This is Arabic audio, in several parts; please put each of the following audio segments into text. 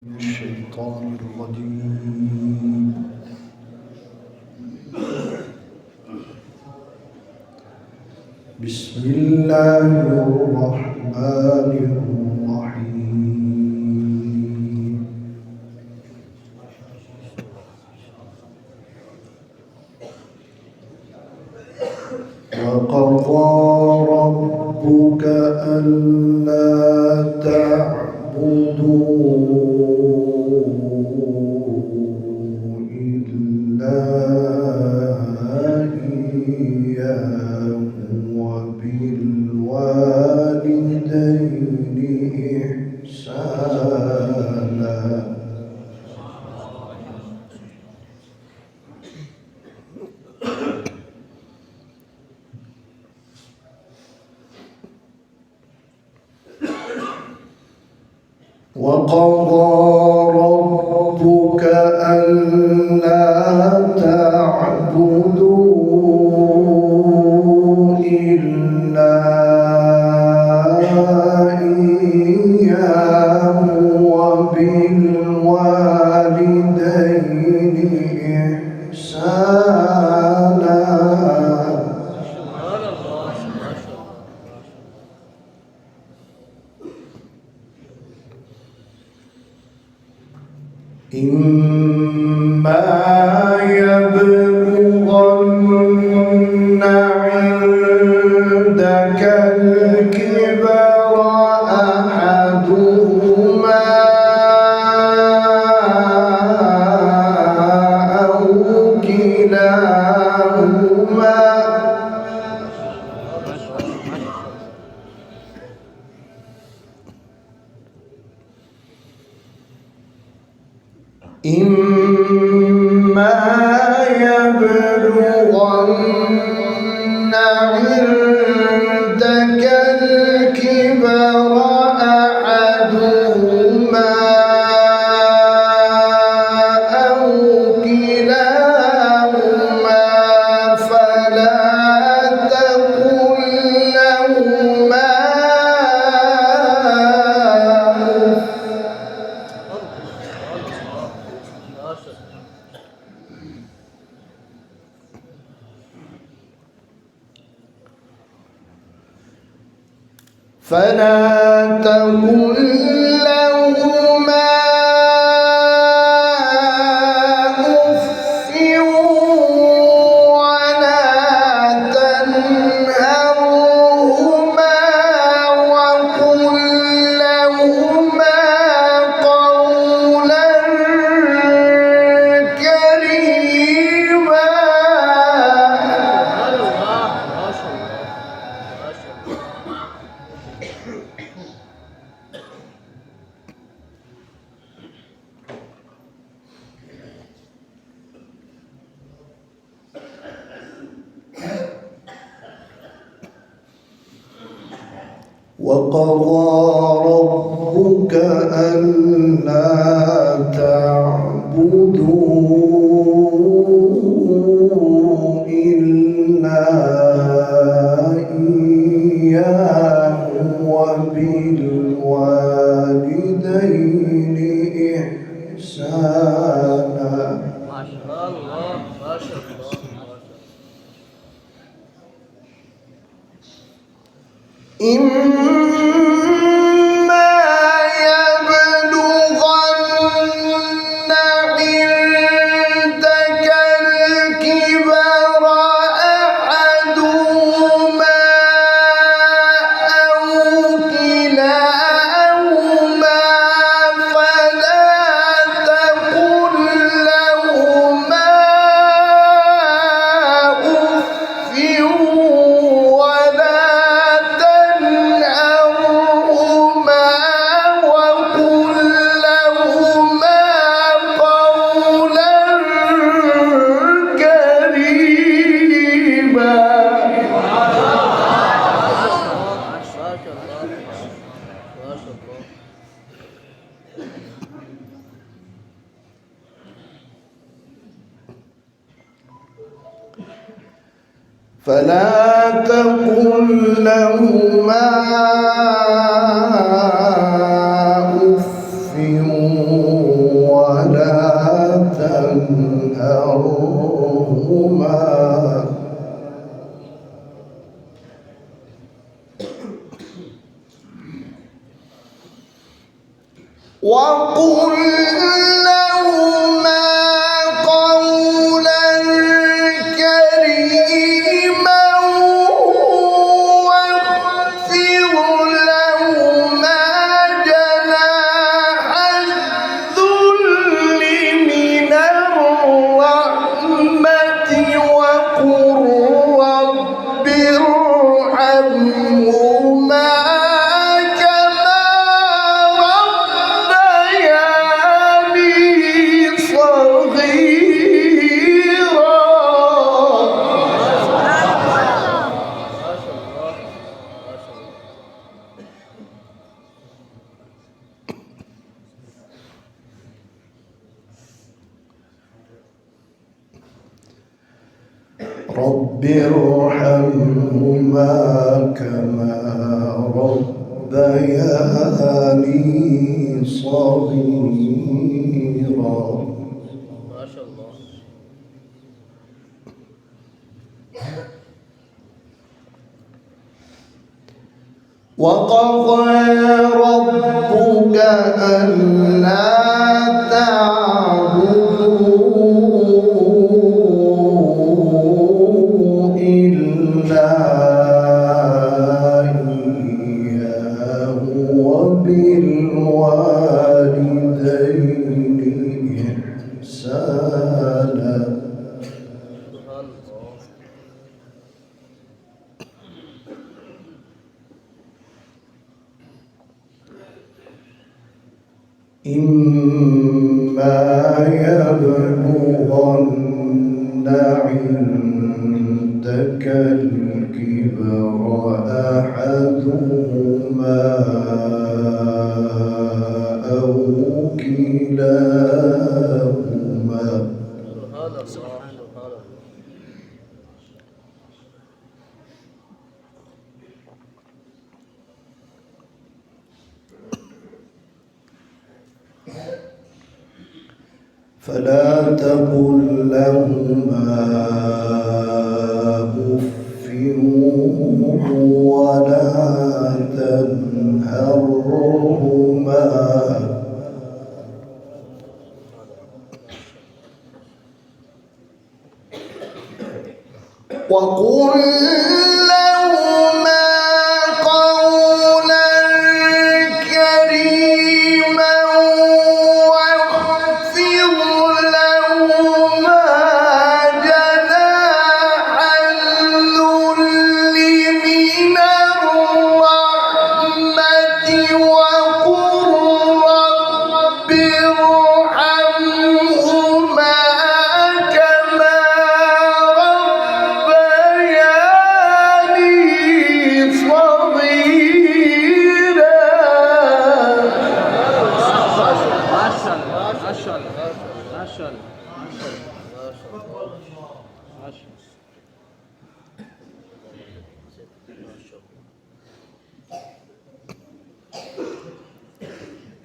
الشيطان الرجيم. بسم الله الرحمن الرحيم. وقضى ربك ألا تعبدوا إلا إياه وبالوالدين إحسانا. وقضى ربك ألا تعبدوا إلا إياه وبالوالدين إحسانا. إما يبلغن عندك الكبر أحدهما أو كلاهما إما يبلغن عندك الكبر أحدهما أو كلاهما فلا تقل لهما أف ولا تنهرهما وقل لهما قولا كريما. وقضى ربك ألا تعبدوا إلا إياه وبالوالدين إحسانا. ما شاء الله ما شاء الله. إما يبلغن عندك الكبر أحدهما أو كلاهما فلا تقل لهما أف ولا فلا تقل لهما أف تنهرهما وقل لهما قولا كريما واخفض لهما جناح الذل من الرحمة وقل رب ارحمهما رب ارحمهما كما ربياني صغيرا. ما شاء الله. وقضى ربك ألا تعبدوا إلا إياه وبالوالدين إحسانا. إما يبلغن عندك الكبر أحدهما أو كلاهما فلا تقل لهما أف ولا تنهرهما وقل لهما قولا كريما واخفض لهما جناح الذل من الرحمة وقل رب ارحمهما كما ربياني صغيرا.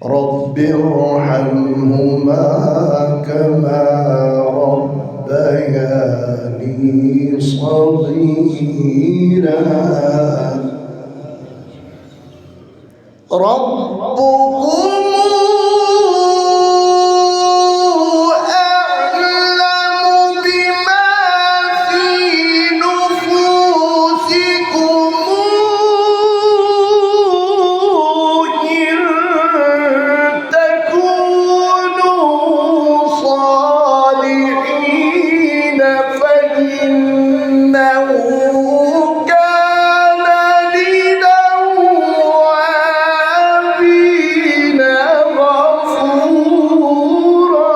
رب ارحمهما كما ربياني صغيرا. ربكم أعلم بما في نفوسكم إن تكونوا صالحين فإنه كان للأوابين غفورا.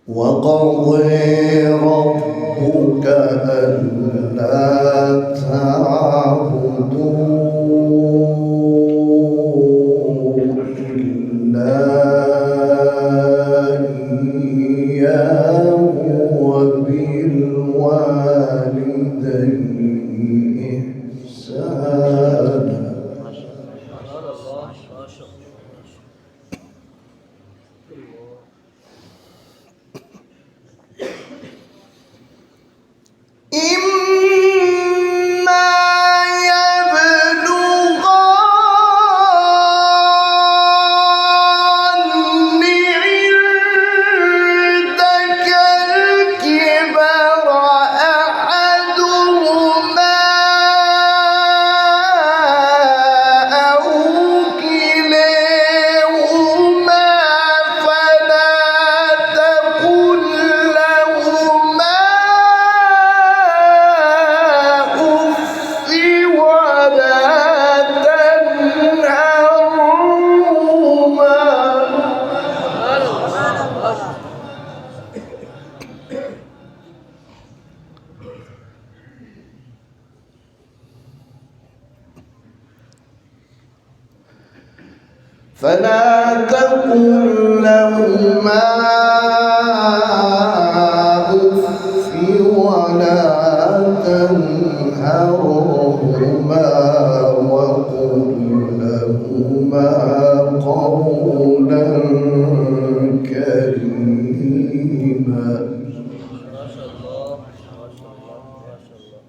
وقضى ربك ألا تعبدوا إلا شاء الله إما يبلغن عندك الكبر أحدهما أو كليهما فلا تقل لهما أف ولا تنهرهما وقل لهما قولا كريما. ما شاء الله ما شاء الله ما شاء الله.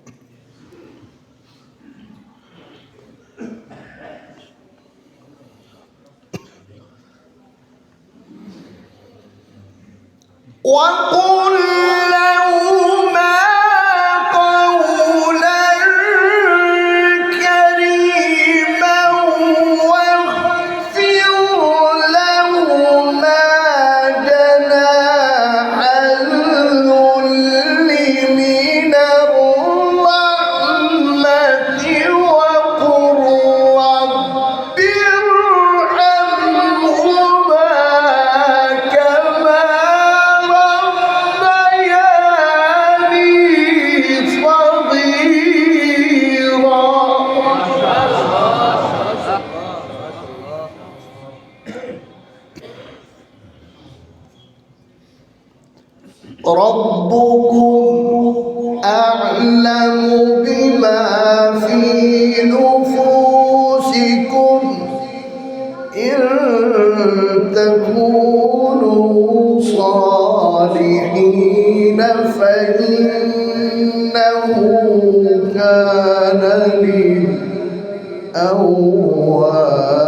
وقل لهما قولا كريما واخفض لهما جناح الذل من الرحمة وقل رب ارحمهما كما ربكم أعلم بما في نفوسكم إن تكونوا صالحين فإنه كان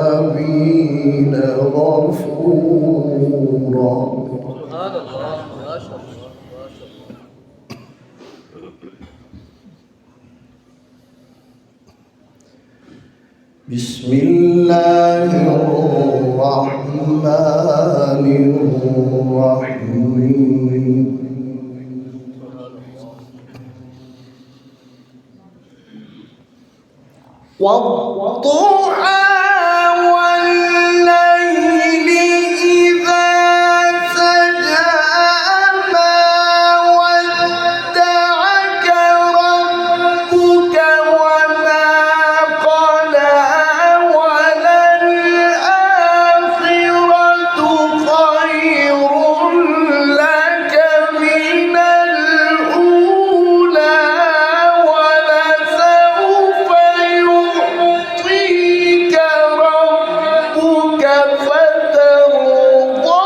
للأوابين غفورا. سبحان الله ما شاء الله ما شاء الله. بسم الله الرحمن الرحيم. والضحى والليل إذا سجى ما ودعك ربك وما قلى وللآخرة خير لك من الأولى ولسوف يعطيك ربك فترضى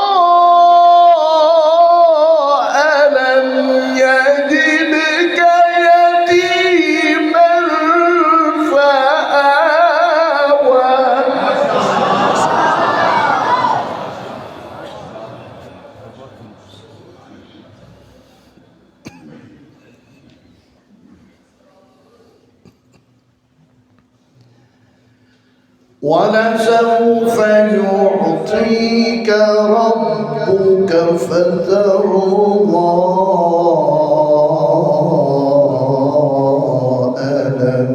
ألم يجدك يتيما فآوى. ولسوف يعطيك ربك فترضى ألم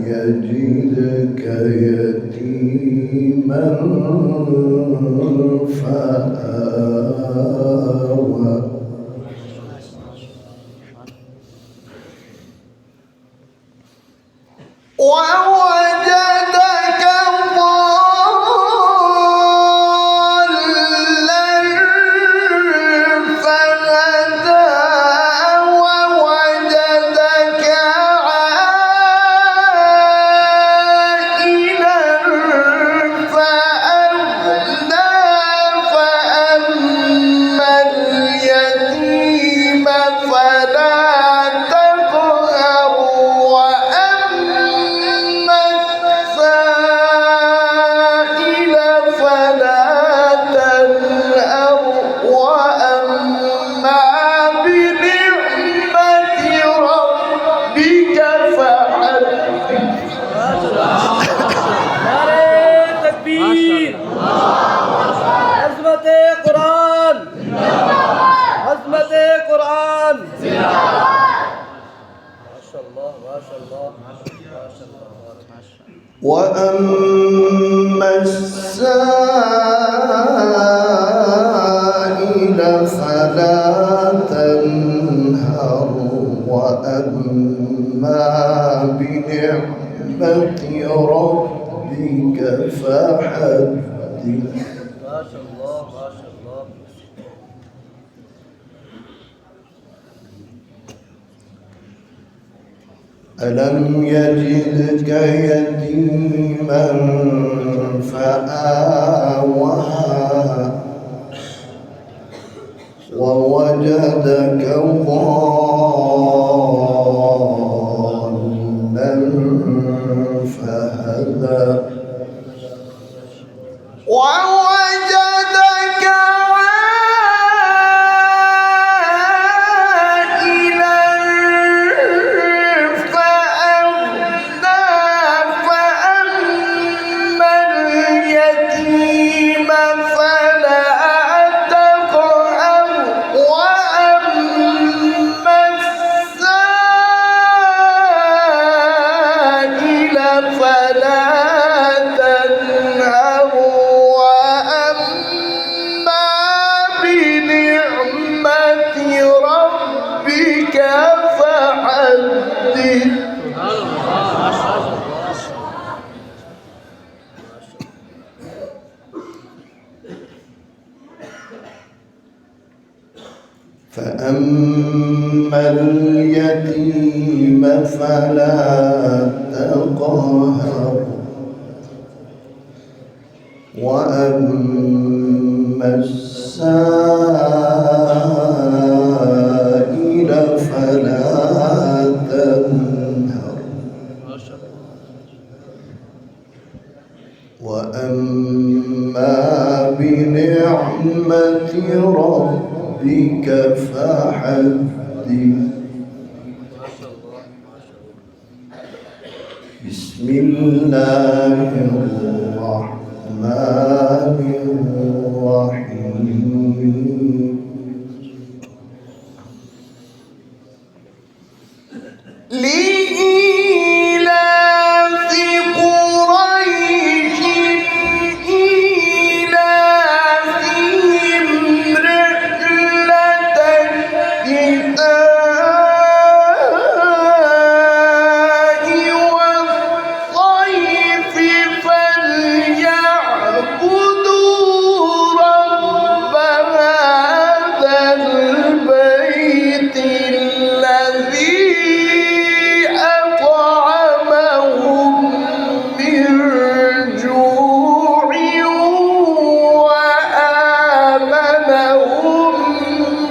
يجدك يتيما فآوى. ووجدك ضالا فهدى ووجدك عائلا فأغنى وأما السائل فلا تنهر وأما بنعمة ربك فحدث. ما شاء الله ما شاء الله. ألم يجدك يتيما فآوى ووجدك ضالا فهدى ووجدك عائلا فأغنى فأما اليتيم فلا تقهر وأما السائل فلا تنهر وأما بنعمة ربك فحدث. فأما اليتيم فلا تقهر وأما السائل فلا تنهر وأما بنعمة ربك فحدث. بسم الله الرحمن الرحيم. لإيلاف قريش إيلافهم رحلة الشتاء والصيف فليعبدوا رب هذا البيت الذي أطعمهم من جوع وآمنهم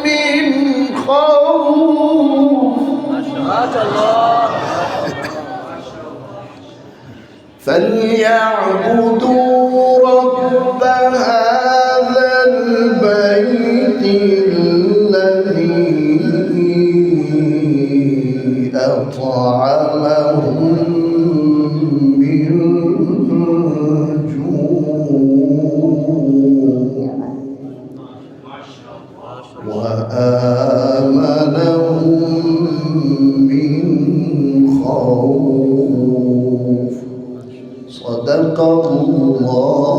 من خوف. ما شاء الله. فليعبدوا رب هذا البيت الذي أطعمهم من جوع وآمنهم من خوف. صدق الله